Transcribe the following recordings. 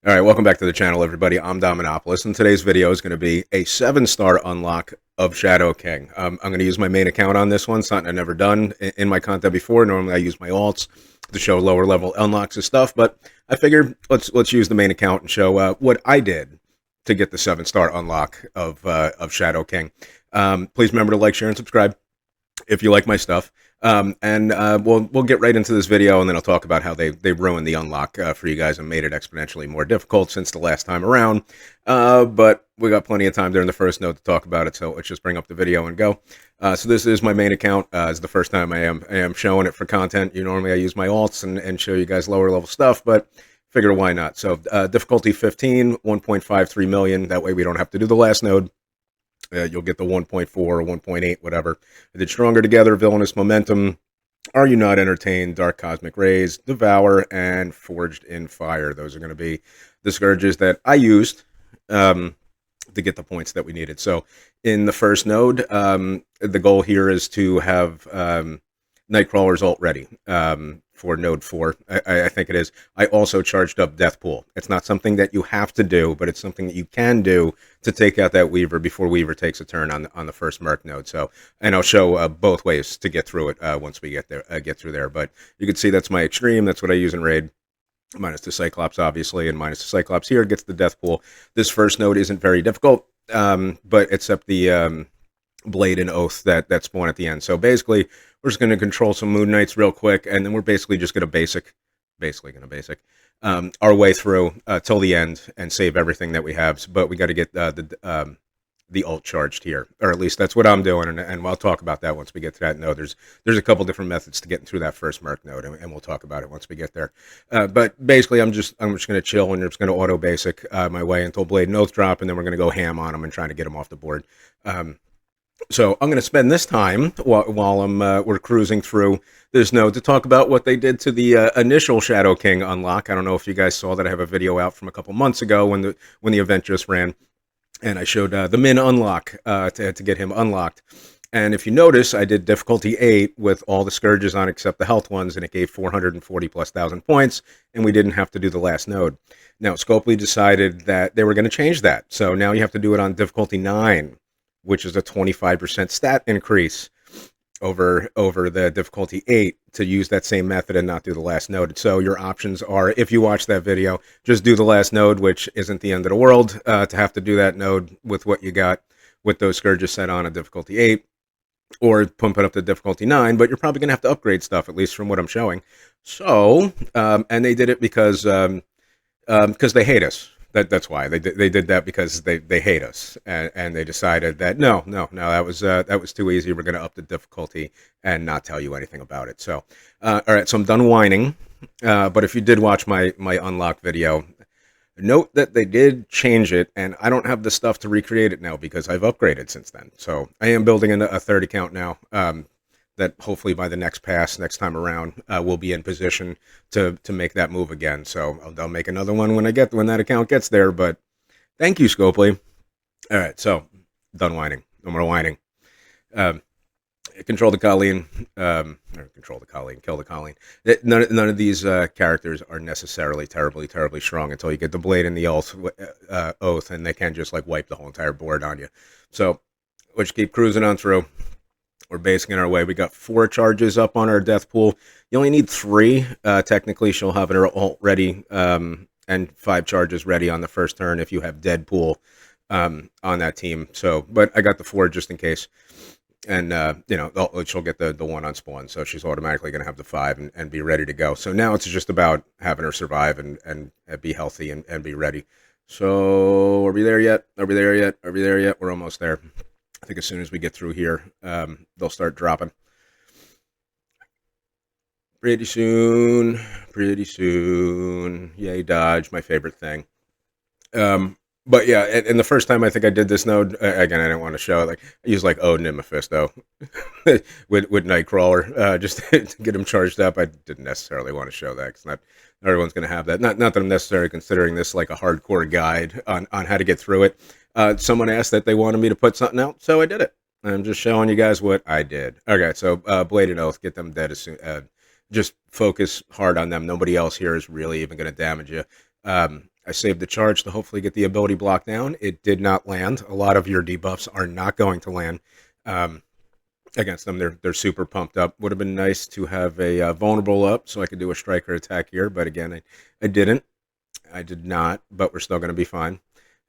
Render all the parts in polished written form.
All right, welcome back to the channel, everybody. I'm Dominopoulos, and today's video is going to be a 7-star unlock of Shadow King. I'm going to use my main account on this one, something I've never done in my content before. Normally, I use my alts to show lower level unlocks and stuff, but I figured let's use the main account and show what I did to get the 7-star unlock of Shadow King. Please remember to like, share, and subscribe if you like my stuff. We'll get right into this video, and then I'll talk about how they ruined the unlock for you guys and made it exponentially more difficult since the last time around. But we got plenty of time during the first note to talk about it, so let's just bring up the video and go. So this is my main account. It's the first time I am showing it for content. Normally I use my alts and show you guys lower level stuff, but figure why not. So difficulty 15, 1.53 million. That way we don't have to do the last node. You'll get the 1.4 or 1.8, whatever. I did Stronger Together, Villainous Momentum, Are You Not Entertained, Dark Cosmic Rays, Devour, and Forged in Fire. Those are going to be the scourges that I used to get the points that we needed. So in the first node, the goal here is to have Nightcrawler's ult ready for node 4. I think it is. I also charged up Death Pool. It's not something that you have to do, but it's something that you can do to take out that Weaver before Weaver takes a turn on the first Merc node. So, and I'll show both ways to get through it once we get there, get through there. But you can see that's my extreme. That's what I use in raid. Minus the Cyclops, obviously, and minus the Cyclops here gets the Death Pool. This first node isn't very difficult, but except the Blade and Oath that spawn at the end. So basically, we're just going to control some Moon Knights real quick, and then we're basically just going to basic our way through till the end and save everything that we have. But we got to get the ult charged here, or at least that's what I'm doing, and we'll talk about that once we get to that node. There's a couple different methods to getting through that first Merc node, and we'll talk about it once we get there. But basically, I'm just going to chill, and I'm just going to auto basic my way until Blade and Oath drop, and then we're going to go ham on them and trying to get them off the board. So I'm going to spend this time while we're cruising through this node to talk about what they did to the initial Shadow King unlock. I don't know if you guys saw that I have a video out from a couple months ago when the event just ran, and I showed the min unlock to get him unlocked. And if you notice, I did difficulty 8 with all the scourges on except the health ones, and it gave 440,000+ points, and we didn't have to do the last node. Now, Scopely decided that they were going to change that, so now you have to do it on difficulty 9. Which is a 25% stat increase over the difficulty 8 to use that same method and not do the last node. So your options are, if you watch that video, just do the last node, which isn't the end of the world to have to do that node with what you got with those scourges set on a difficulty 8, or pump it up to difficulty 9, but you're probably going to have to upgrade stuff, at least from what I'm showing. So, and they did it because they hate us. That's why they did that, because they hate us, and they decided that no, that was too easy. We're going to up the difficulty and not tell you anything about it. So all right, so I'm done whining. But if you did watch my unlock video, note that they did change it, and I don't have the stuff to recreate it now because I've upgraded since then. So I am building a third account now. That hopefully by the next time around, we'll be in position to make that move again. So I'll make another one when that account gets there. But thank you, Scopely. All right, so done whining. No more whining. Control the Colleen. Kill the Colleen. None of these characters are necessarily terribly strong until you get the Blade and the Oath, and they can just like wipe the whole entire board on you. So let's keep cruising on through. We're basing our way. We got 4 charges up on our Death Pool. You only need 3. Technically, she'll have her ult ready and 5 charges ready on the first turn if you have Deadpool on that team. So, but I got the 4 just in case. And, she'll get the 1 on spawn. So she's automatically going to have the 5 and be ready to go. So now it's just about having her survive and be healthy and be ready. So are we there yet? Are we there yet? We're almost there. I think as soon as we get through here, they'll start dropping. Pretty soon. Yay, dodge, my favorite thing. But yeah, and the first time I think I did this node, again, I didn't want to show it. Like, I used like Odin and Mephisto with Nightcrawler just to get him charged up. I didn't necessarily want to show that because not everyone's going to have that. Not that I'm necessarily considering this like a hardcore guide on how to get through it. Someone asked that they wanted me to put something out, so I did it. I'm just showing you guys what I did. Okay, so Blade and Oath, get them dead as soon. Just focus hard on them. Nobody else here is really even going to damage you. I saved the charge to hopefully get the ability block down. It did not land. A lot of your debuffs are not going to land um, against them. They're super pumped up. Would have been nice to have a vulnerable up so I could do a striker attack here, but again, I didn't. I did not, but we're still going to be fine.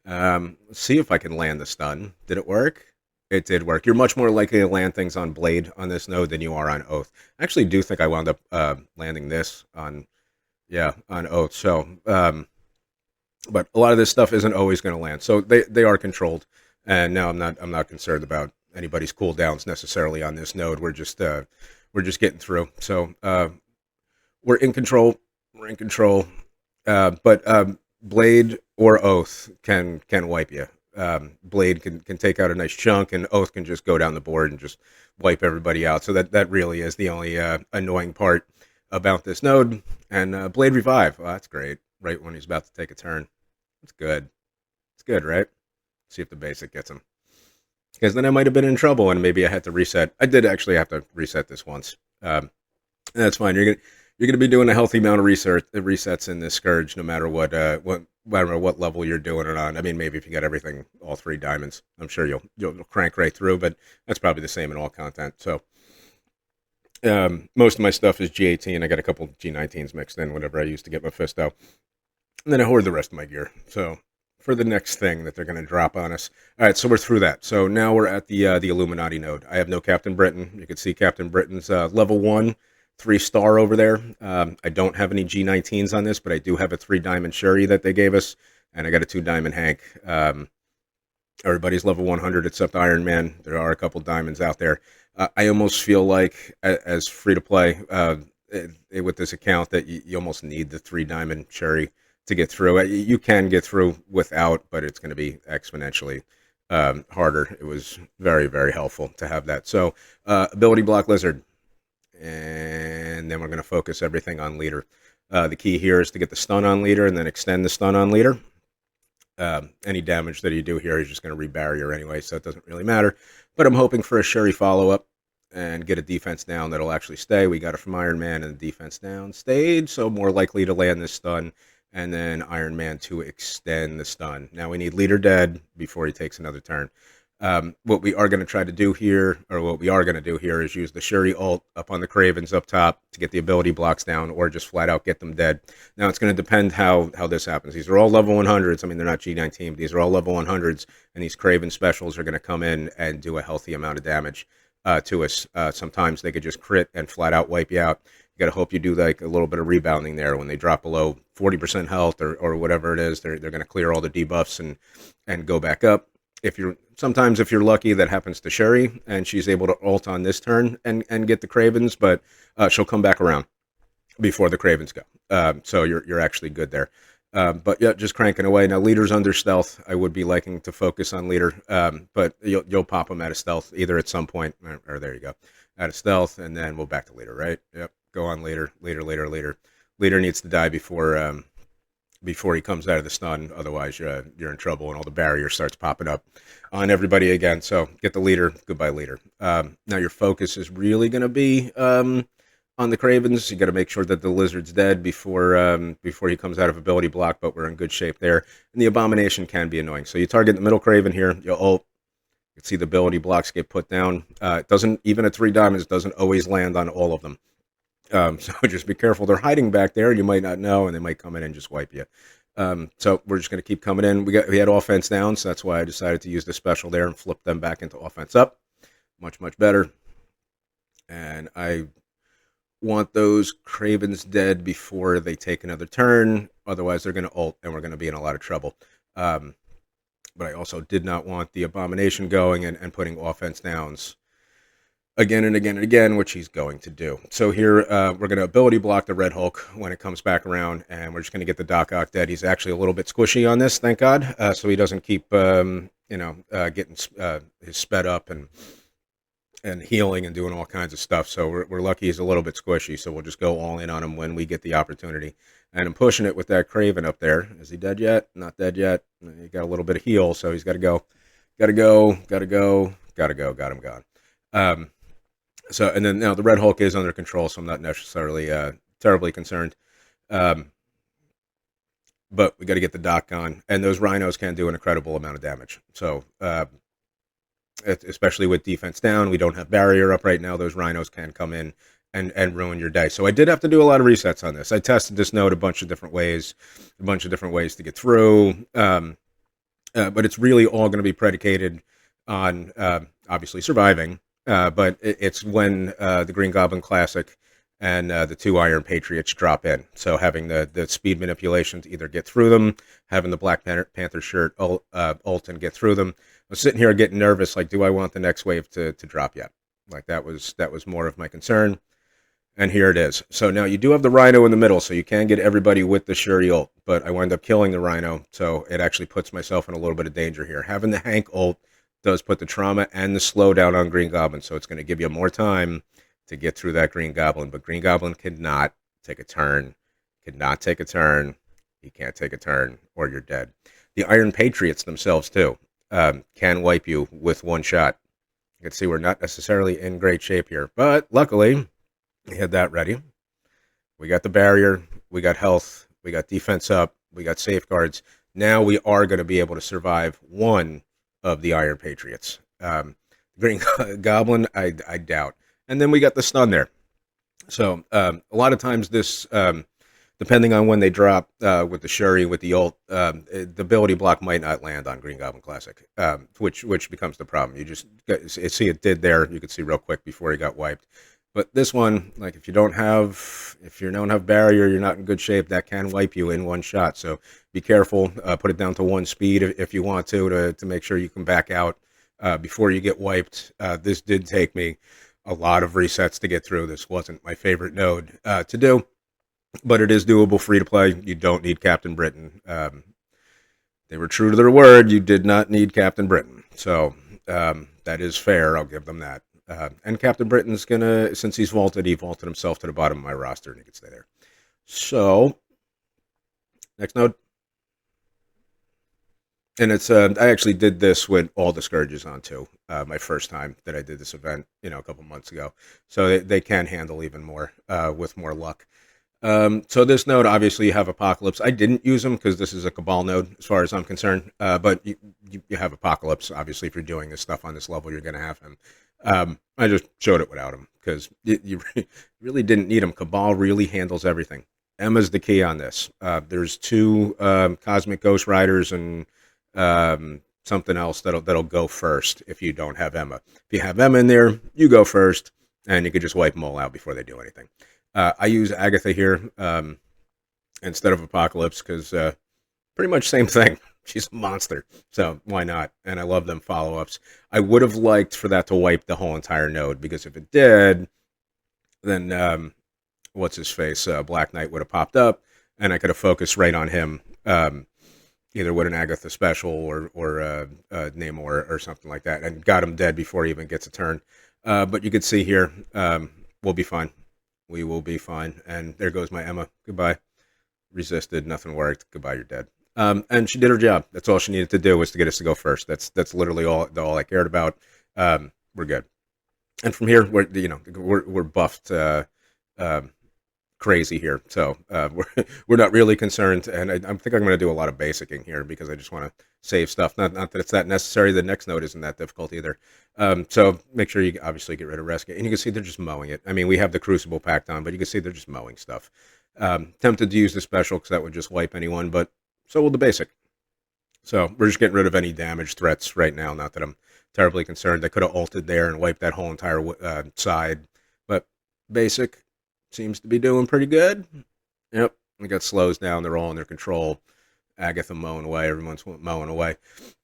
Let's see if I can land the stun. Did it work? It did work. You're much more likely to land things on Blade on this node than you are on Oath. I actually do think I wound up landing this on, yeah, on Oath. So, but a lot of this stuff isn't always going to land. So they are controlled, and now I'm not concerned about anybody's cooldowns necessarily on this node. We're just getting through. So we're in control. We're in control. But Blade or Oath can wipe you. Blade can take out a nice chunk, and Oath can just go down the board and just wipe everybody out. So that really is the only annoying part about this node. And Blade Revive, well, that's great. Right when he's about to take a turn. It's good. It's good, right? See if the basic gets him. Because then I might have been in trouble, and maybe I had to reset. I did actually have to reset this once. That's fine. You're gonna be doing a healthy amount of resets in this Scourge, no matter what level you're doing it on. I mean, maybe if you got everything, all 3 diamonds, I'm sure you'll crank right through. But that's probably the same in all content. So most of my stuff is G18. I got a couple G19s mixed in, whatever I used to get my fist out, and then I hoard the rest of my gear. So for the next thing that they're going to drop on us. All right, so we're through that. So now we're at the Illuminati node. I have no Captain Britain. You can see Captain Britain's level 1. 3-star over there. I don't have any G19s on this, but I do have a 3-diamond Shuri that they gave us, and I got a 2-diamond Hank. Everybody's level 100 except Iron Man. There are a couple diamonds out there. I almost feel like, as free-to-play with this account, that you almost need the 3-diamond Shuri to get through. You can get through without, but it's going to be exponentially harder. It was very, very helpful to have that. So, ability block Lizard. And then we're going to focus everything on leader. The key here is to get the stun on leader and then extend the stun on leader. Any damage that you do here is just going to re-barrier anyway, so it doesn't really matter. But I'm hoping for a Shuri follow-up and get a defense down that'll actually stay. We got it from Iron Man, and the defense down stayed, so more likely to land this stun, and then Iron Man to extend the stun. Now we need leader dead before he takes another turn. What we are going to try to do here, or what we are going to do here, is use the Shuri ult up on the Cravens up top to get the ability blocks down, or just flat out get them dead. Now it's going to depend how this happens. These are all level 100s. I mean, they're not G19, but these are all level 100s, and these Craven specials are going to come in and do a healthy amount of damage to us. Sometimes they could just crit and flat out wipe you out. You got to hope you do like a little bit of rebounding there. When they drop below 40% health or whatever it is, they're going to clear all the debuffs and go back up. Sometimes if you're lucky, that happens to Shuri, and she's able to ult on this turn and get the Cravens, but she'll come back around before the Cravens go. So you're actually good there. But yeah, just cranking away. Now leader's under stealth. I would be liking to focus on leader, but you'll pop him out of stealth either at some point, or there you go, out of stealth, and then we'll back to leader, right? Yep, go on leader. Leader needs to die before he comes out of the stun. Otherwise, you're in trouble, and all the barrier starts popping up on everybody again. So get the leader. Goodbye, leader. Now your focus is really going to be on the Cravens. You got to make sure that the Lizard's dead before he comes out of ability block, but we're in good shape there. And the Abomination can be annoying. So you target the middle Craven here. You ult. You can see the ability blocks get put down. It doesn't, even at 3 diamonds, doesn't always land on all of them. So just be careful. They're hiding back there, and you might not know, and they might come in and just wipe you. So we're just going to keep coming in. We had offense down, so that's why I decided to use the special there and flip them back into offense up. Much, much better. And I want those Cravens dead before they take another turn. Otherwise, they're going to ult, and we're going to be in a lot of trouble. But I also did not want the Abomination going and putting offense downs again and again and again, which he's going to do. So here, we're going to ability block the Red Hulk when it comes back around, and we're just going to get the Doc Ock dead. He's actually a little bit squishy on this, thank God, so he doesn't keep, getting his sped up and healing and doing all kinds of stuff. So we're lucky he's a little bit squishy, so we'll just go all in on him when we get the opportunity. And I'm pushing it with that Craven up there. Is he dead yet? Not dead yet. He got a little bit of heal, so he's got to go. Got him gone. So, and then now the Red Hulk is under control, so I'm not necessarily terribly concerned. But but we got to get the dock on, and those rhinos can do an incredible amount of damage. So, especially with defense down, we don't have barrier up right now. Those rhinos can come in and ruin your day. So I did have to do a lot of resets on this. I tested this node a bunch of different ways, to get through. But it's really all going to be predicated on obviously surviving. But it's when the Green Goblin Classic and the 2 Iron Patriots drop in. So having the speed manipulation to either get through them, having the Black Panther shirt ult and get through them. I was sitting here getting nervous, like, do I want the next wave to drop yet? Like that was more of my concern. And here it is. So now you do have the Rhino in the middle, so you can get everybody with the Shuri ult, but I wind up killing the Rhino, so it actually puts myself in a little bit of danger here. Having the Hank ult does put the trauma and the slowdown on Green Goblin, so it's going to give you more time to get through that Green Goblin, but Green Goblin cannot take a turn. He can't take a turn, or you're dead. The Iron Patriots themselves, too, can wipe you with one shot. You can see we're not necessarily in great shape here, but luckily, we had that ready. We got the barrier, we got health, we got defense up, we got safeguards. Now we are going to be able to survive one of the Iron Patriots. Green Goblin, I doubt. And then we got the stun there. So a lot of times this, depending on when they drop with the Shuri, with the ult, the ability block might not land on Green Goblin Classic, which becomes the problem. You just see it did there. You could see real quick before he got wiped. But this one, like if you don't have barrier, you're not in good shape. That can wipe you in one shot. So be careful. Put it down to 1 speed if you want to make sure you can back out before you get wiped. This did take me a lot of resets to get through. This wasn't my favorite node to do, but it is doable, free to play. You don't need Captain Britain. They were true to their word. You did not need Captain Britain. So that is fair. I'll give them that. And Captain Britain's gonna, since he vaulted himself to the bottom of my roster, and he can stay there. So, next node. And it's, I actually did this with all the Scourges on too, my first time that I did this event, a couple months ago. So they can handle even more with more luck. So this node, obviously you have Apocalypse. I didn't use them because this is a Cabal node as far as I'm concerned. But you have Apocalypse. Obviously, if you're doing this stuff on this level, you're going to have him. I just showed it without him because you really didn't need him. Cabal really handles everything. Emma's the key on this. There's 2 Cosmic Ghost Riders and something else that'll go first if you don't have Emma. If you have Emma in there, you go first, and you can just wipe them all out before they do anything. I use Agatha here instead of Apocalypse because pretty much same thing. She's a monster, so why not? And I love them follow-ups. I would have liked for that to wipe the whole entire node, because if it did, then what's-his-face, Black Knight would have popped up, and I could have focused right on him, either with an Agatha special or Namor or something like that, and got him dead before he even gets a turn. But you can see here, we'll be fine. We will be fine. And there goes my Emma. Goodbye. Resisted. Nothing worked. Goodbye. You're dead. And she did her job. That's all she needed to do, was to get us to go first. That's literally all I cared about. We're good. And from here, we're buffed crazy here. So we're not really concerned. And I think I'm going to do a lot of basicing here because I just want to save stuff. Not that it's that necessary. The next node isn't that difficult either. So make sure you obviously get rid of rescue. And you can see they're just mowing it. I mean, we have the Crucible packed on, but you can see they're just mowing stuff. Tempted to use the special because that would just wipe anyone, but so will the basic. So we're just getting rid of any damage threats right now. Not that I'm terribly concerned. They could have ulted there and wiped that whole entire side. But basic seems to be doing pretty good. Yep, we got slows down. They're all under control. Agatha mowing away. Everyone's mowing away.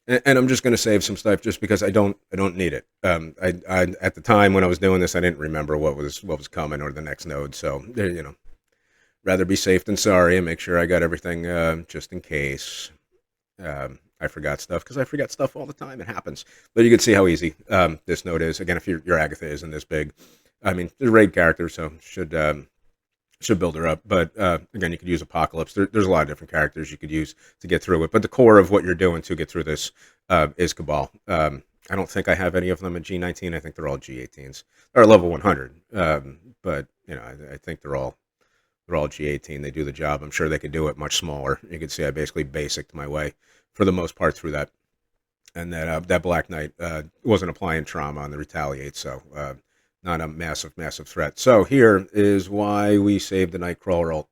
And I'm just going to save some stuff just because I don't need it. I at the time when I was doing this, I didn't remember what was coming or the next node. So rather be safe than sorry and make sure I got everything just in case I forgot stuff, because I forget stuff all the time. It happens. But you can see how easy this node is. Again, if your Agatha isn't this big, I mean, there's a raid character, so should build her up. But again, you could use Apocalypse. There's a lot of different characters you could use to get through it. But the core of what you're doing to get through this is Cabal. I don't think I have any of them at G19. I think they're all G18s. They're level 100. But I think they're all they're all G18. They do the job. I'm sure they could do it much smaller. You can see I basically basicked my way for the most part through that. And that Black Knight wasn't applying trauma on the Retaliate, so not a massive threat. So here is why we saved the Nightcrawler ult.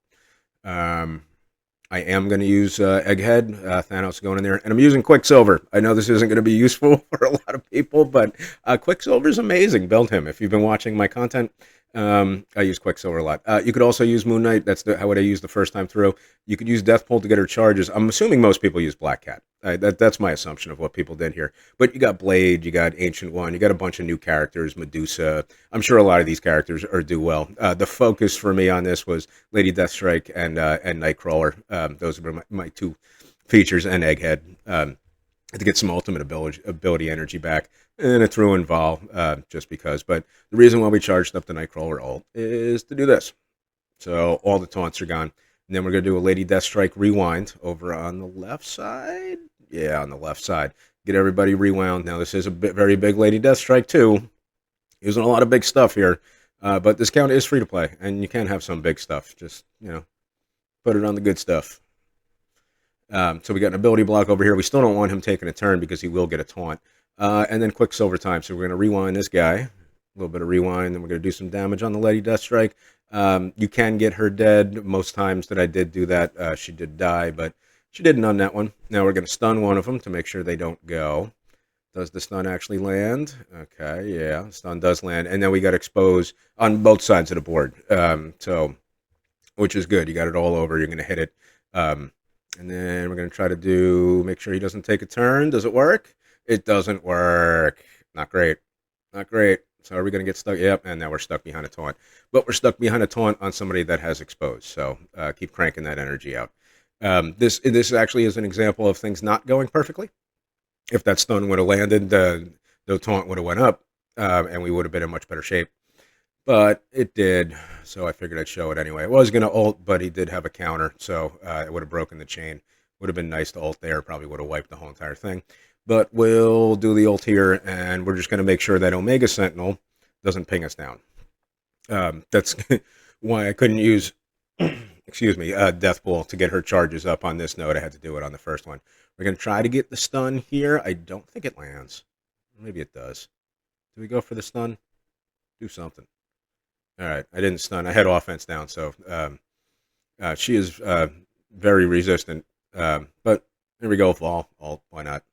I am going to use Egghead, Thanos going in there, and I'm using Quicksilver. I know this isn't going to be useful for a lot of people, but Quicksilver is amazing. Build him. If you've been watching my content, I use Quicksilver a lot. You could also use Moon Knight. That's how I used the first time through. You could use Deathpool to get her charges. I'm assuming most people use Black Cat. That's my assumption of what people did here. But you got Blade, you got Ancient One, you got a bunch of new characters, Medusa. I'm sure a lot of these characters do well. The focus for me on this was Lady Deathstrike and Nightcrawler. Those were my two features, and Egghead. To get some ultimate ability energy back, and it threw in Vol just because. But the reason why we charged up the Nightcrawler ult is to do this. So all the taunts are gone. And then we're going to do a Lady Deathstrike rewind over on the left side. Yeah, on the left side. Get everybody rewound. Now, this is a very big Lady Deathstrike, too. Using a lot of big stuff here. But this count is free to play, and you can have some big stuff. Just, put it on the good stuff. So we got an ability block over here. We still don't want him taking a turn because he will get a taunt. And then Quicksilver time. So we're going to rewind this guy. A little bit of rewind. Then we're going to do some damage on the Lady Deathstrike. You can get her dead. Most times that I did do that, she did die, but she didn't on that one. Now we're going to stun one of them to make sure they don't go. Does the stun actually land? Okay, yeah, stun does land. And then we got exposed on both sides of the board. Which is good. You got it all over. You're going to hit it. And then we're going to try to make sure he doesn't take a turn. Does it work? It doesn't work. Not great. Not great. So are we going to get stuck? Yep, and now we're stuck behind a taunt. But we're stuck behind a taunt on somebody that has exposed. So keep cranking that energy out. This actually is an example of things not going perfectly. If that stun would have landed, the taunt would have went up, and we would have been in much better shape. But it did, so I figured I'd show it anyway. I was going to ult, but he did have a counter, so it would have broken the chain. Would have been nice to ult there. Probably would have wiped the whole entire thing. But we'll do the ult here, and we're just going to make sure that Omega Sentinel doesn't ping us down. That's why I couldn't use, Deathpool to get her charges up on this node. I had to do it on the first one. We're going to try to get the stun here. I don't think it lands. Maybe it does. Do we go for the stun? Do something. All right, I didn't stun. I had offense down, so she is very resistant. But here we go, Vol. Ult, why not?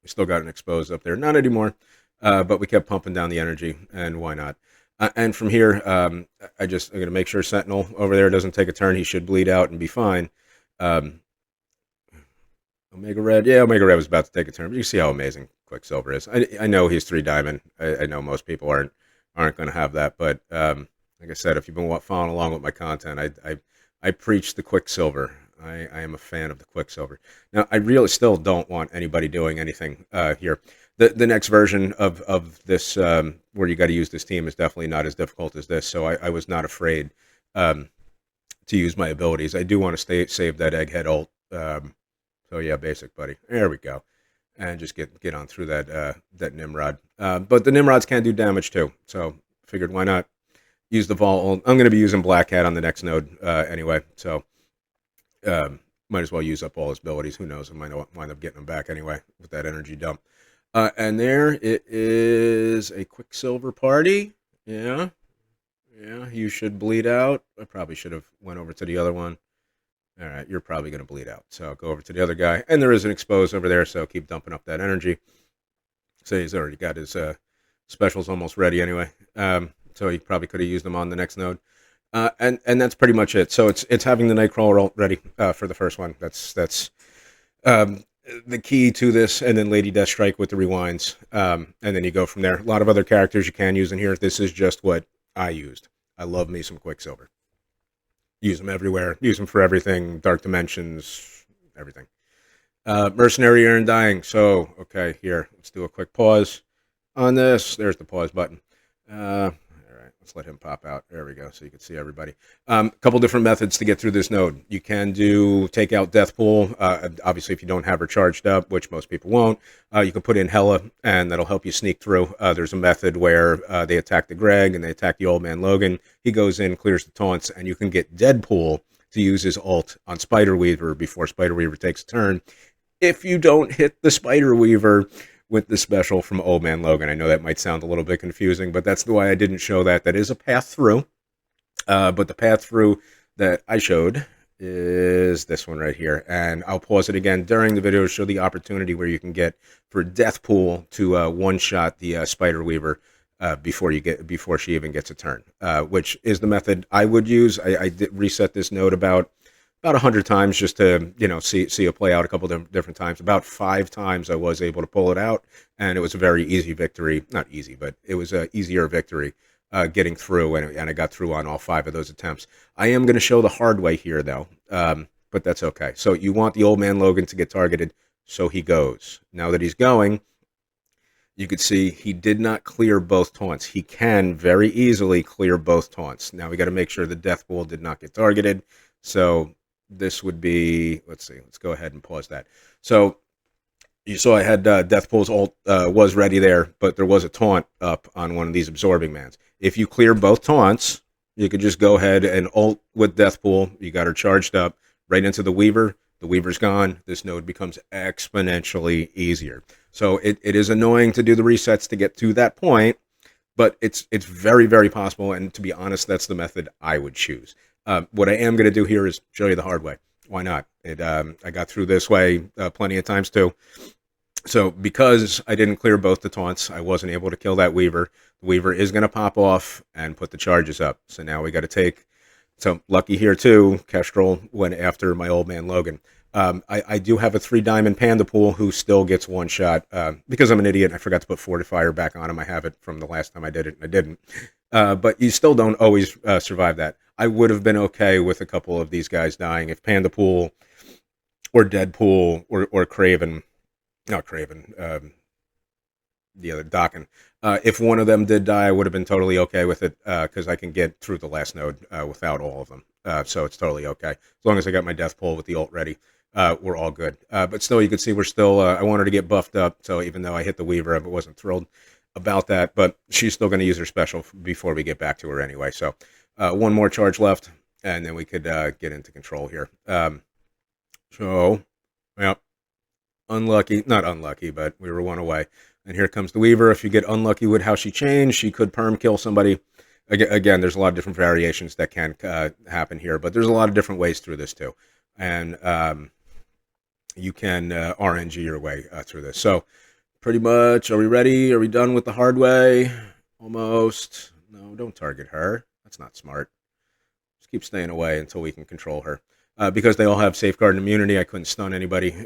We still got an exposed up there. Not anymore, but we kept pumping down the energy, and why not? And from here, I'm going to make sure Sentinel over there doesn't take a turn. He should bleed out and be fine. Omega Red. Yeah, Omega Red was about to take a turn, but you see how amazing Quicksilver is. I know he's 3 diamond. I know most people aren't going to have that, but like I said, if you've been following along with my content, I preach the Quicksilver. I am a fan of the Quicksilver. Now, I really still don't want anybody doing anything here. The next version of this, where you got to use this team, is definitely not as difficult as this, so I was not afraid to use my abilities. I do want to save that Egghead ult. So yeah, basic, buddy. There we go. And just get on through that Nimrod. But the Nimrods can do damage too, so figured why not use the Vol ult. I'm going to be using Black Hat on the next node anyway, so might as well use up all his abilities. Who knows? I might wind up getting them back anyway with that energy dump. And there it is, a Quicksilver party. Yeah, you should bleed out. I probably should have went over to the other one. All right, you're probably going to bleed out. So I'll go over to the other guy. And there is an exposed over there, so keep dumping up that energy. So he's already got his specials almost ready anyway. So he probably could have used them on the next node. And that's pretty much it. So it's having the Nightcrawler ult ready for the first one. That's the key to this. And then Lady Deathstrike with the rewinds. And then you go from there. A lot of other characters you can use in here. This is just what I used. I love me some Quicksilver. Use them everywhere. Use them for everything. Dark Dimensions, everything. Mercenary Undying. So, okay, here. Let's do a quick pause on this. There's the pause button. All right, Let's let him pop out. There we go, so you can see everybody. A couple different methods to get through this node. You can take out Death Pool. Obviously, if you don't have her charged up, which most people won't, you can put in Hella, and that'll help you sneak through. There's a method where they attack the Greg and they attack the Old Man Logan. He goes in, clears the taunts, and you can get Deadpool to use his ult on Spider Weaver before Spider Weaver takes a turn. If you don't hit the Spider Weaver with the special from Old Man Logan. I know that might sound a little bit confusing, but that's the why I didn't show that. That is a path through. But the path through that I showed is this one right here. And I'll pause it again during the video to show the opportunity where you can get for Deathpool to one-shot the Spider Weaver before she even gets a turn, which is the method I would use. I did reset this node about 100 times just to, see it play out a couple of different times. About 5 times I was able to pull it out, and it was a very easy victory. Not easy, but it was an easier victory getting through, and I got through on all 5 of those attempts. I am going to show the hard way here, though, but that's okay. So you want the Old Man Logan to get targeted, so he goes. Now that he's going, you could see he did not clear both taunts. He can very easily clear both taunts. Now we got to make sure the Death Pool did not get targeted. So this would be, let's go ahead and pause that. So you saw I had Deathpool's ult was ready there, but there was a taunt up on one of these absorbing mans. If you clear both taunts, you could just go ahead and ult with Deathpool. You got her charged up right into the Weaver. The Weaver's gone. This node becomes exponentially easier. So it is annoying to do the resets to get to that point, but it's very, very possible. And to be honest, that's the method I would choose. What I am going to do here is show you the hard way. Why not? I got through this way plenty of times too. So because I didn't clear both the taunts, I wasn't able to kill that Weaver. The Weaver is going to pop off and put the charges up. So now we got to take. So lucky here too, Kestrel went after my Old Man Logan. I do have a 3-diamond Panda Pool who still gets one shot because I'm an idiot. I forgot to put Fortifier back on him. I have it from the last time I did it, and I didn't. But you still don't always survive that. I would have been okay with a couple of these guys dying if Panda Pool or Deadpool or Craven, not Craven, the other Dokken. If one of them did die, I would have been totally okay with it because I can get through the last node without all of them. So it's totally okay. As long as I got my Death Pool with the ult ready, we're all good. But still, you can see we're still, I wanted to get buffed up. So even though I hit the Weaver, I wasn't thrilled about that. But she's still going to use her special before we get back to her anyway. So one more charge left, and then we could get into control here. So, yeah, unlucky. Not unlucky, but we were one away. And here comes the Weaver. If you get unlucky with how she changed, she could perm kill somebody. Again, there's a lot of different variations that can happen here, but there's a lot of different ways through this too. And you can RNG your way through this. So pretty much, are we ready? Are we done with the hard way? Almost. No, don't target her. That's not smart. Just keep staying away until we can control her. Because they all have safeguard and immunity, I couldn't stun anybody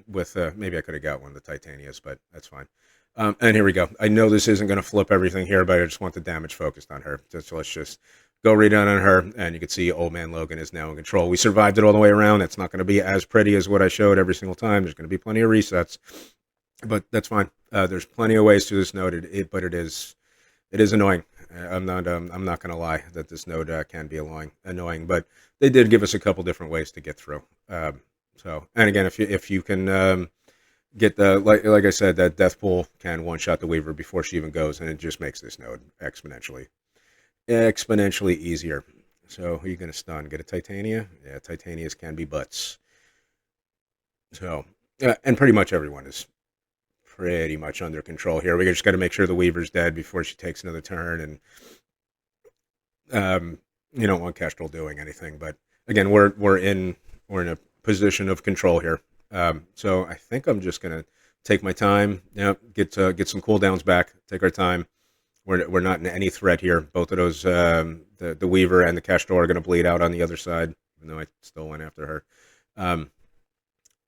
with, maybe I could have got one of the Titanias, but that's fine. And here we go. I know this isn't going to flip everything here, but I just want the damage focused on her. So let's just go right down on her, and you can see Old Man Logan is now in control. We survived it all the way around. It's not going to be as pretty as what I showed every single time. There's going to be plenty of resets, but that's fine. There's plenty of ways to this node, but it is annoying. I'm not going to lie that this node can be annoying, but they did give us a couple different ways to get through. So, and again, if you can get the like I said, that Death Pool can one-shot the Weaver before she even goes, and it just makes this node exponentially easier. So who are you going to stun? Get a Titania? Yeah, Titanias can be butts. So, and pretty much everyone is pretty much under control here. We just got to make sure the Weaver's dead before she takes another turn, and you don't want Kestrel doing anything. But again, we're in a position of control here. So I think I'm just gonna take my time. Get some cooldowns back. Take our time. We're not in any threat here. Both of those, the Weaver and the Kestrel are gonna bleed out on the other side. Even though I still went after her.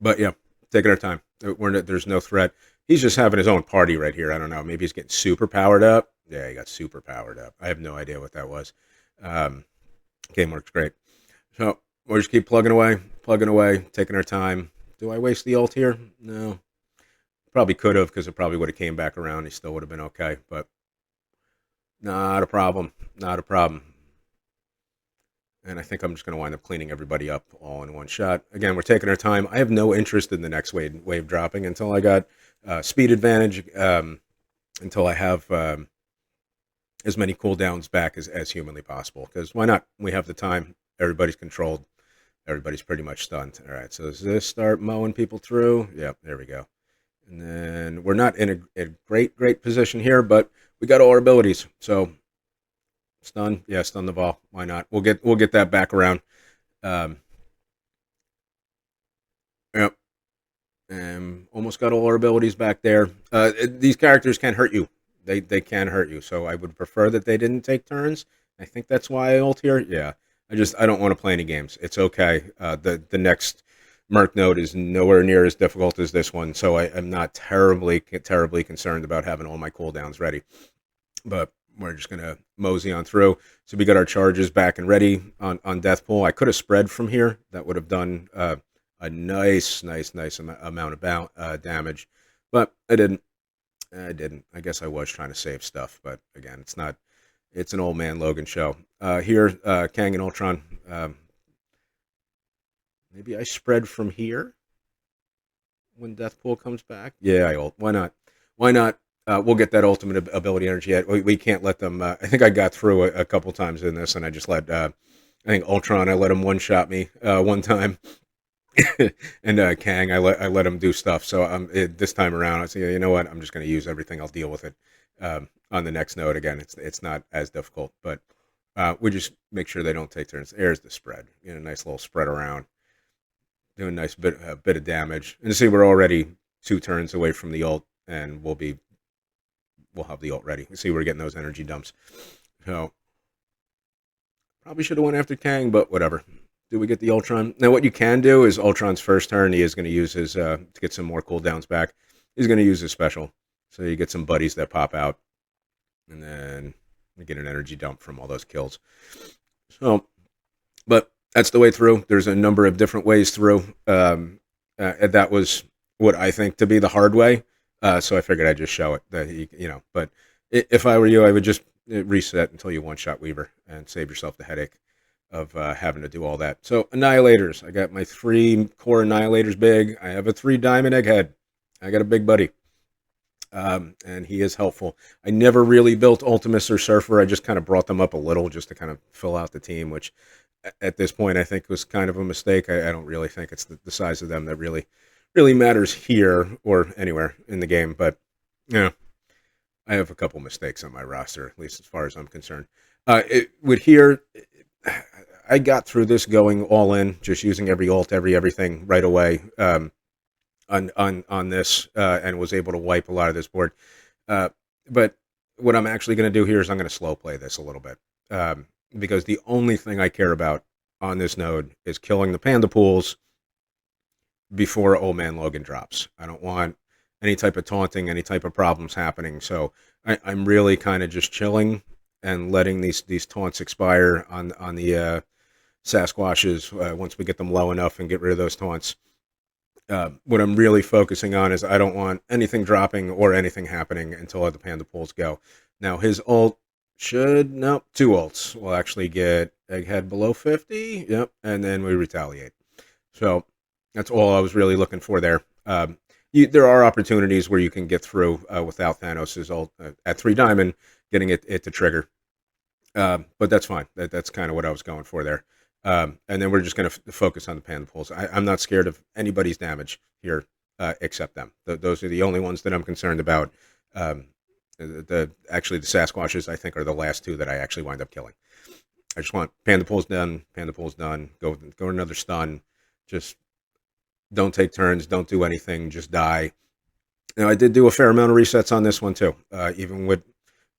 But yeah, taking our time. There's no threat. He's just having his own party right here. I don't know. Maybe he's getting super powered up. Yeah, he got super powered up. I have no idea what that was. Game works great. So we'll just keep plugging away, taking our time. Do I waste the ult here? No. Probably could have, because it probably would have came back around. He still would have been okay. But Not a problem. Not a problem. And I think I'm just going to wind up cleaning everybody up all in one shot. Again, we're taking our time. I have no interest in the next wave dropping until I got speed advantage, until I have as many cooldowns back as humanly possible. Because why not? We have the time. Everybody's controlled. Everybody's pretty much stunned. All right, so does this start mowing people through? Yep, there we go. And then we're not in a great position here, but we got all our abilities. So stun, yeah, stun the ball. Why not? We'll get that back around. Um, yep, and almost got all our abilities back there. These characters can hurt you. They can hurt you. So I would prefer that they didn't take turns. I think that's why I ult here. Yeah, I don't want to play any games. It's okay. The next Merc node is nowhere near as difficult as this one, so I'm not terribly concerned about having all my cooldowns ready. But we're just gonna mosey on through. So we got our charges back and ready on death pool. I could have spread from here. That would have done a nice amount of damage, but I didn't. I didn't. I guess I was trying to save stuff, but again, it's not. It's an old man Logan show. Here, Kang and Ultron. Maybe I spread from here when death pool comes back. Yeah, I ult. Why not? Why not? We'll get that ultimate ability energy yet. We can't let them. I think I got through a couple times in this, and I just let. I think Ultron. I let him one shot me one time, and Kang. I let him do stuff. So this time around, I say, you know what? I'm just going to use everything. I'll deal with it on the next node. Again, it's not as difficult, but we just make sure they don't take turns. There's the spread. A nice little spread around, doing a nice bit of damage. And see, we're already 2 turns away from the ult, and we'll have the ult ready. See, we're getting those energy dumps. So probably should have went after Kang, but whatever. Do we get the Ultron? Now, what you can do is Ultron's first turn, he is going to use his, to get some more cooldowns back, he's going to use his special. So you get some buddies that pop out, and then we get an energy dump from all those kills. So, but that's the way through. There's a number of different ways through. That was what I think to be the hard way. So I figured I'd just show it. But if I were you, I would just reset until you one-shot Weaver and save yourself the headache of having to do all that. So Annihilators. I got my 3 core Annihilators big. I have a 3 diamond egghead. I got a big buddy. And he is helpful. I never really built Ultimus or Surfer. I just kind of brought them up a little just to kind of fill out the team, which at this point I think was kind of a mistake. I don't really think it's the size of them that really matters here or anywhere in the game. But, I have a couple mistakes on my roster, at least as far as I'm concerned. I got through this going all in, just using every ult, everything right away. On this, and was able to wipe a lot of this board. But what I'm actually going to do here is I'm going to slow play this a little bit, because the only thing I care about on this node is killing the panda pools before Old Man Logan drops. I don't want any type of taunting, any type of problems happening. So I'm really kind of just chilling and letting these taunts expire on the Sasquatches once we get them low enough and get rid of those taunts. What I'm really focusing on is I don't want anything dropping or anything happening until the panda pools go. Now his ult should, no, 2 ults. We'll actually get Egghead below 50, yep, and then we retaliate. So that's all I was really looking for there. There are opportunities where you can get through without Thanos' ult at 3 diamond, getting it to trigger. But that's fine. That's kind of what I was going for there. And then we're just going to focus on the panda pools. I'm not scared of anybody's damage here except them. Those are the only ones that I'm concerned about. Actually, the Sasquatches, I think, are the last 2 that I actually wind up killing. I just want panda pools done, go another stun. Just don't take turns, don't do anything, just die. Now, I did do a fair amount of resets on this one, too, even with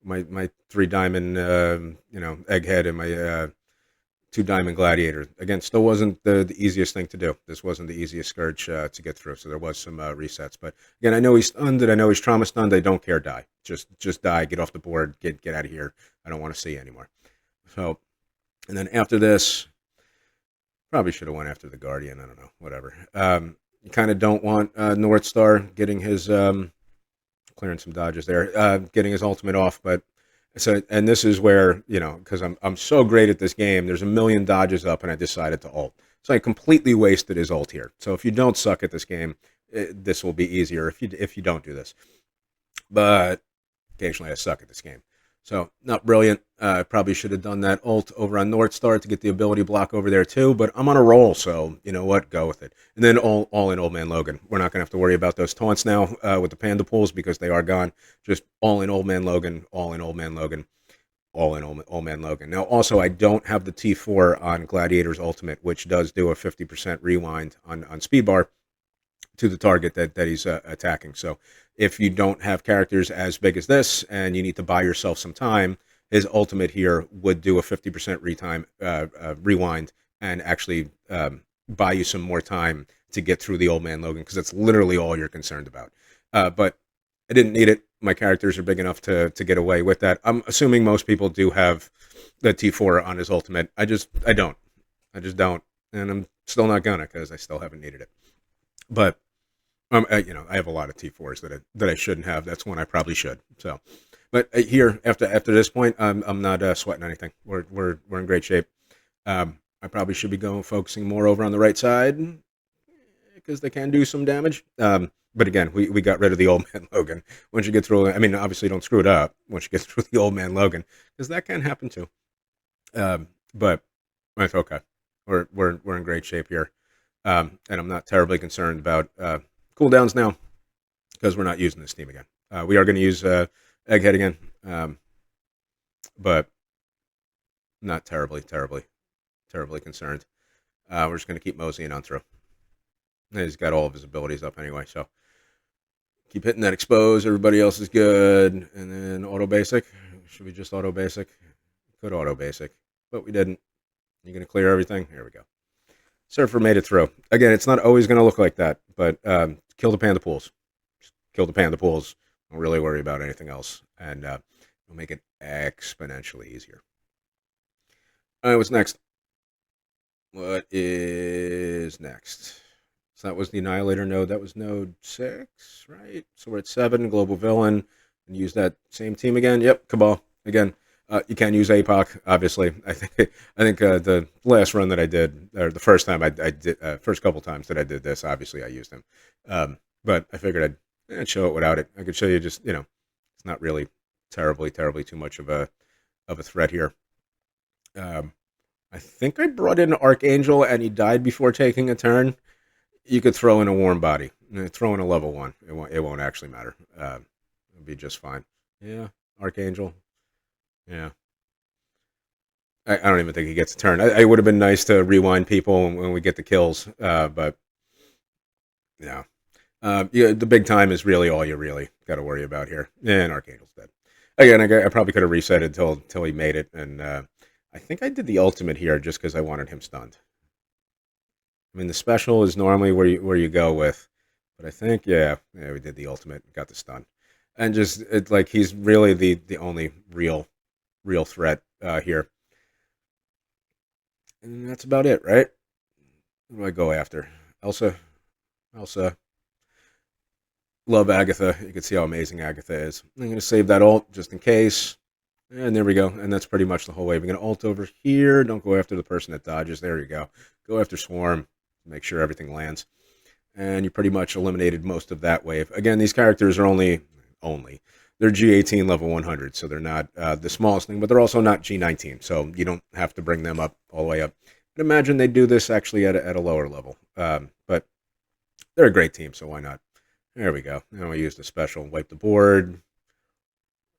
my 3 diamond, egghead and my 2 diamond gladiator. Again, still wasn't the easiest thing to do. This wasn't the easiest scourge to get through, so there was some resets. But again, I know he's stunned, and I know he's trauma stunned. I don't care, die. Just die, get off the board, get out of here. I don't want to see you anymore. So, and then after this, probably should have went after the Guardian. I don't know, whatever. You kind of don't want North Star getting his clearing some dodges there, getting his ultimate off, but So, and this is where, because I'm so great at this game, there's a million dodges up, and I decided to ult. So I completely wasted his ult here. So if you don't suck at this game, this will be easier if you don't do this. But occasionally I suck at this game. So not brilliant. I probably should have done that ult over on North Star to get the ability block over there too, but I'm on a roll, so you know what? Go with it. And then all in Old Man Logan. We're not going to have to worry about those taunts now with the panda pools because they are gone. Just all in Old Man Logan, all in Old Man Logan, all in Old Man Logan. Now also I don't have the T4 on Gladiator's Ultimate, which does do a 50% rewind on speed bar to the target that he's attacking. So if you don't have characters as big as this and you need to buy yourself some time, his ultimate here would do a 50% rewind and actually buy you some more time to get through the Old Man Logan, because that's literally all you're concerned about. But I didn't need it. My characters are big enough to get away with that. I'm assuming most people do have the T4 on his ultimate. I don't. I just don't. And I'm still not gonna, because I still haven't needed it. But I have a lot of T4s that I shouldn't have. That's one I probably should. So, but here after this point, I'm not sweating anything. We're in great shape. I probably should be focusing more over on the right side because they can do some damage. But again, we got rid of the Old Man Logan. Once you get through, I mean, obviously don't screw it up once you get through the Old Man Logan, because that can happen too. But it's okay. We're in great shape here, and I'm not terribly concerned about cooldowns now, because we're not using this team again. We are going to use Egghead again, but not terribly concerned. We're just going to keep moseying on through. He's got all of his abilities up anyway, so keep hitting that expose. Everybody else is good. And then auto basic. Should we just auto basic? Could auto basic, but we didn't. You're going to clear everything? Here we go. Surfer made it through. Again, it's not always going to look like that, but kill the panda pools. Just kill the panda pools. Don't really worry about anything else, and it'll make it exponentially easier. All right, what's next? What is next? So that was the Annihilator node. That was node 6, right? So we're at 7, Global Villain. And use that same team again. Yep, Cabal. Again, you can use APOC, obviously. I think the last run that I did, or the first time I did, first couple times that I did this, obviously I used him. But I figured I'd show it without it. I could show you just, it's not really terribly too much of a threat here. I think I brought in Archangel and he died before taking a turn. You could throw in a warm body. Throw in a level 1. It won't actually matter. It'll be just fine. Yeah, Archangel. Yeah. I don't even think he gets a turn. It would have been nice to rewind people when we get the kills, but yeah. The big time is really all you really got to worry about here. And Archangel's dead. Again, I probably could have reset it until he made it, and I think I did the ultimate here just because I wanted him stunned. I mean, the special is normally where you go with, but I think yeah, we did the ultimate, got the stun, and just it's like he's really the only real threat here, and that's about it, right? What do I go after? Elsa. Love Agatha. You can see how amazing Agatha is. I'm going to save that ult just in case. And there we go. And that's pretty much the whole wave. We're going to ult over here. Don't go after the person that dodges. There you go. Go after Swarm. Make sure everything lands. And you pretty much eliminated most of that wave. Again, these characters are only they're G18 level 100. So they're not the smallest thing, but they're also not G19. So you don't have to bring them up all the way up. I'd imagine they do this actually at a lower level. But they're a great team, so why not? There we go. Now we used a special and wiped the board.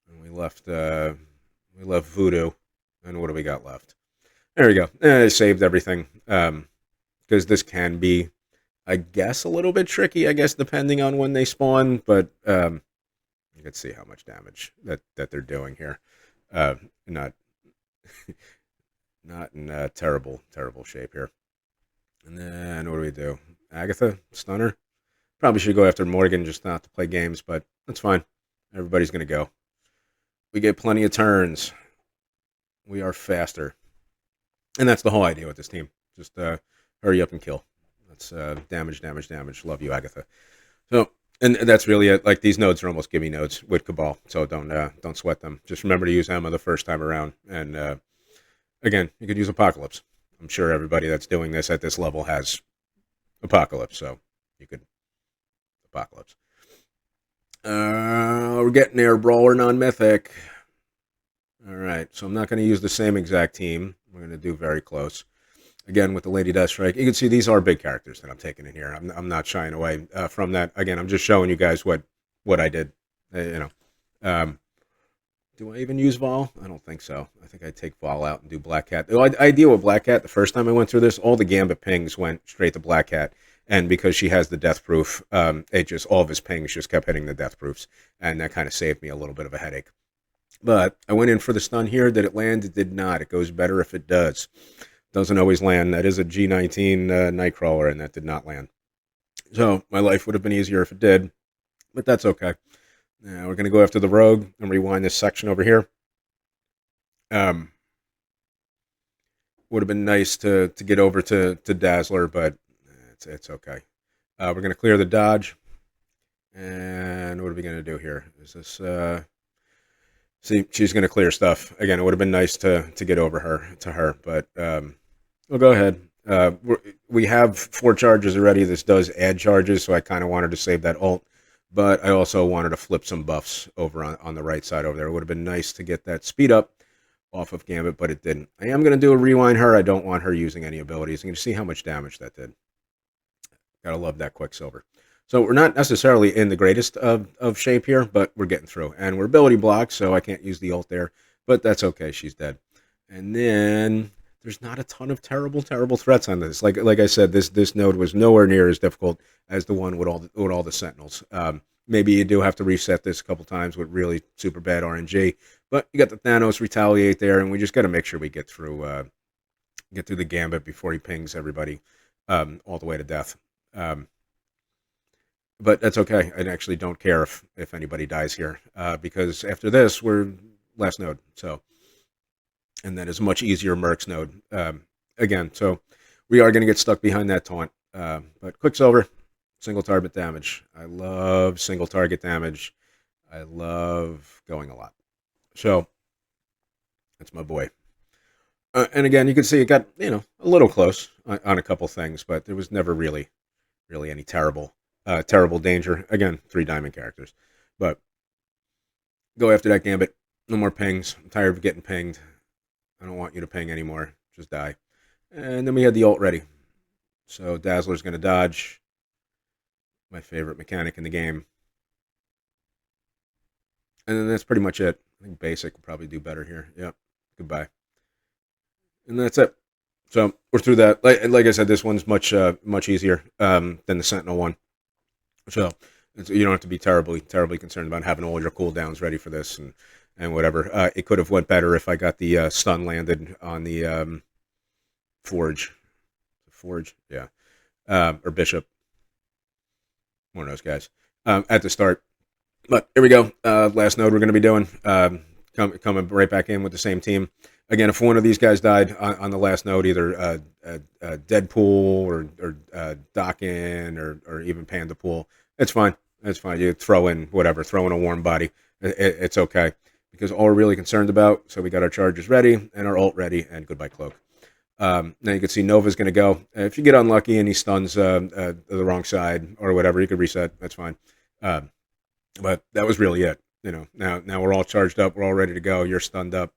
And we left Voodoo. And what do we got left? There we go. I saved everything. Because this can be, I guess, a little bit tricky, I guess, depending on when they spawn. But you can see how much damage that they're doing here. Not in terrible shape here. And then what do we do? Agatha? Stunner? Probably should go after Morgan just not to play games, but that's fine. Everybody's going to go. We get plenty of turns. We are faster. And that's the whole idea with this team. Just hurry up and kill. That's damage. Love you, Agatha. So And that's really it. Like these nodes are almost gimme nodes with Cabal, so don't sweat them. Just remember to use Emma the first time around. And again, you could use Apocalypse. I'm sure everybody that's doing this at this level has Apocalypse, so you could Apocalypse. We're getting there, Brawler non-mythic. All right, so I'm not going to use the same exact team. We're going to do very close. Again, with the Lady Deathstrike, you can see these are big characters that I'm taking in here. I'm not shying away from that. Again, I'm just showing you guys what I did. You know, do I even use Vol? I don't think so. I think I'd take Vol out and do Black Cat. The idea with Black Cat, the first time I went through this, all the Gambit pings went straight to Black Cat. And because she has the death proof, it just, all of his pings just kept hitting the death proofs. And that kind of saved me a little bit of a headache. But I went in for the stun here. Did it land? It did not. It goes better if it does. Doesn't always land. That is a G19 Nightcrawler, and that did not land. So my life would have been easier if it did, but that's okay. Now we're going to go after the Rogue and rewind this section over here. Would have been nice to get over to Dazzler, but it's okay. We're going to clear the dodge. And what are we going to do here? Is this... see, she's going to clear stuff. Again, it would have been nice to get over to her, but we'll go ahead. We have 4 charges already. This does add charges, so I kind of wanted to save that ult, but I also wanted to flip some buffs over on the right side over there. It would have been nice to get that speed up off of Gambit, but it didn't. I am going to do a rewind her. I don't want her using any abilities. You can see how much damage that did. Gotta love that Quicksilver. So we're not necessarily in the greatest of shape here, but we're getting through. And we're ability blocked, so I can't use the ult there, but that's okay. She's dead. And then there's not a ton of terrible threats on this. Like I said, this node was nowhere near as difficult as the one with all the Sentinels. Maybe you do have to reset this a couple times with really super bad RNG, but you got the Thanos retaliate there, and we just got to make sure we get through the Gambit before he pings everybody all the way to death. But that's okay. I actually don't care if anybody dies here, because after this, we're last node. So, and that is a much easier Mercs node. Again, so we are going to get stuck behind that taunt. But Quicksilver, single target damage. I love single target damage. I love going a lot. So, that's my boy. And again, you can see it got, a little close on a couple things, but there was never really any terrible danger. Again, 3 diamond characters. But go after that Gambit. No more pings. I'm tired of getting pinged. I don't want you to ping anymore. Just die. And then we had the ult ready. So Dazzler's going to dodge. My favorite mechanic in the game. And then that's pretty much it. I think basic will probably do better here. Yep. Goodbye. And that's it. So we're through that. Like I said, this one's much easier than the Sentinel one. So you don't have to be terribly concerned about having all your cooldowns ready for this and whatever. It could have went better if I got the stun landed on the Forge. Forge, yeah. Or Bishop. One of those guys. At the start. But here we go. Last node we're going to be doing. Coming right back in with the same team. Again, if one of these guys died on the last node, either Deadpool or Dockin or even Panda Pool, it's fine. It's fine. You throw in whatever, throw in a warm body. It's okay. Because all we're really concerned about, so we got our charges ready and our ult ready, and goodbye Cloak. Now you can see Nova's going to go. If you get unlucky and he stuns the wrong side or whatever, you could reset. That's fine. But that was really it. Now we're all charged up. We're all ready to go. You're stunned up.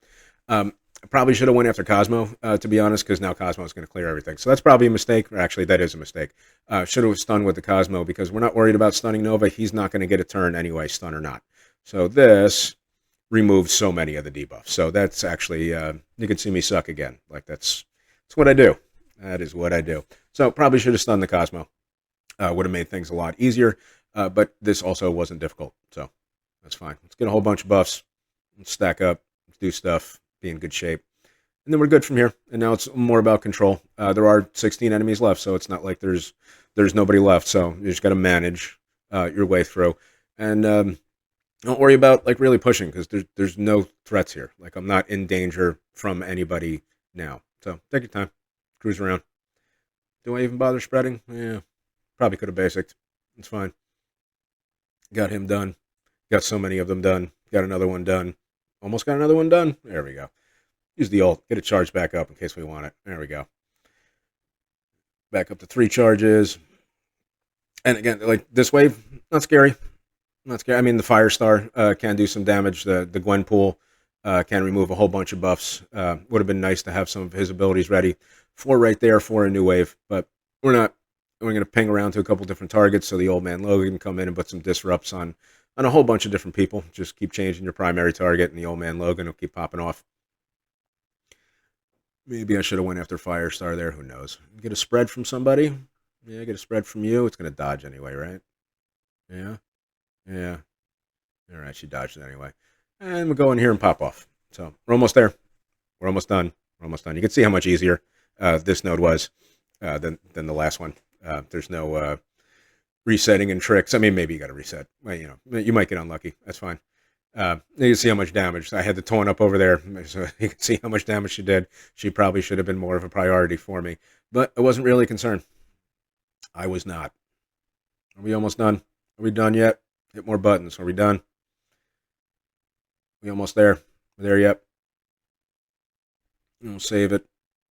I probably should have went after Cosmo, to be honest, because now Cosmo is going to clear everything. So that's probably a mistake. Or actually, that is a mistake. Should have stunned with the Cosmo because we're not worried about stunning Nova. He's not going to get a turn anyway, stun or not. So this removes so many of the debuffs. So that's actually, you can see me suck again. Like that's what I do. That is what I do. So probably should have stunned the Cosmo. Would have made things a lot easier. But this also wasn't difficult. So that's fine. Let's get a whole bunch of buffs. Let's stack up. Let's do stuff. Be in good shape. And then we're good from here. And now it's more about control. There are 16 enemies left, so it's not like there's nobody left. So you just got to manage your way through. And don't worry about like really pushing because there's no threats here. Like I'm not in danger from anybody now. So take your time. Cruise around. Do I even bother spreading? Yeah. Probably could have basicked. It's fine. Got him done. Got so many of them done. Got another one done. Almost got another one done. There we go. Use the ult. Get it charged back up in case we want it. There we go. Back up to 3 charges. And again, like this wave, not scary. Not scary. I mean, the Firestar can do some damage. The Gwenpool can remove a whole bunch of buffs. Would have been nice to have some of his abilities ready. 4 right there for a new wave. But we're not. We're going to ping around to a couple different targets so the old man Logan can come in and put some disrupts on a whole bunch of different people. Just keep changing your primary target, and the old man Logan will keep popping off. Maybe I should have went after Firestar there. Who knows? Get a spread from somebody. Yeah, get a spread from you. It's going to dodge anyway, right? Yeah. Yeah. All right, she dodged it anyway. And we'll go in here and pop off. So we're almost there. We're almost done. We're almost done. You can see how much easier this node was than the last one. There's no resetting and tricks. I mean, maybe you got to reset. Well, you know, you might get unlucky. That's fine. You can see how much damage. I had the Torn up over there, so you can see how much damage she did. She probably should have been more of a priority for me, but I wasn't really concerned. I was not. Are we almost done? Are we done yet? Hit more buttons. Are we done? We almost there? We're there yet? We'll save it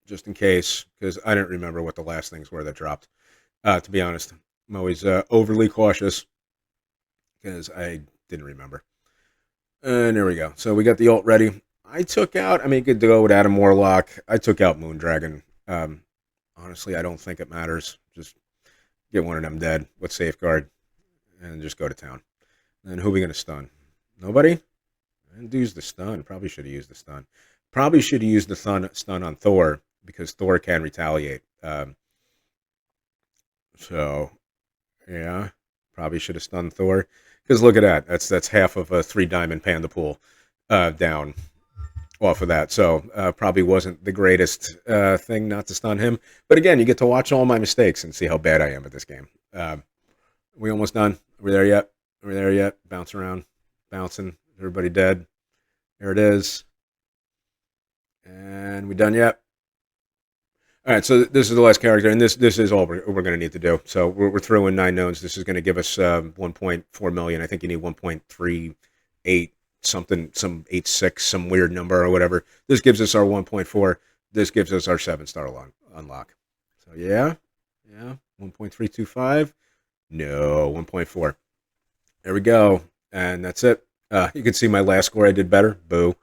just in case, because I didn't remember what the last things were that dropped. To be honest, I'm always overly cautious because I didn't remember. And there we go. So we got the ult ready. I took out, I mean, good to go with Adam Warlock. I took out Moondragon. Honestly, I don't think it matters. Just get one of them dead with Safeguard and just go to town. And who are we going to stun? Nobody? I didn't use the stun. Probably should have used the stun. Probably should have used the stun on Thor because Thor can retaliate. So, yeah, probably should have stunned Thor. Because look at that. That's half of a 3-diamond panda pool down off of that. So probably wasn't the greatest thing not to stun him. But again, you get to watch all my mistakes and see how bad I am at this game. We almost done? Are we there yet? Are we there yet? Bounce around. Bouncing. Everybody dead. There it is. And we done yet? All right, so this is the last character, and this is all we're going to need to do. So we're throwing 9 nodes. This is going to give us 1.4 million. I think you need 1.38 something, some 86, some weird number or whatever. This gives us our 1.4. This gives us our 7-star unlock. So yeah, 1.325. No, 1.4. There we go, and that's it. You can see my last score. I did better. Boo.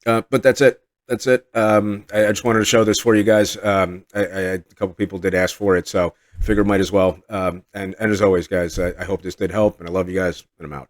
But that's it. That's it. I just wanted to show this for you guys. A couple people did ask for it, so figured might as well. And as always, guys, I hope this did help, and I love you guys, and I'm out.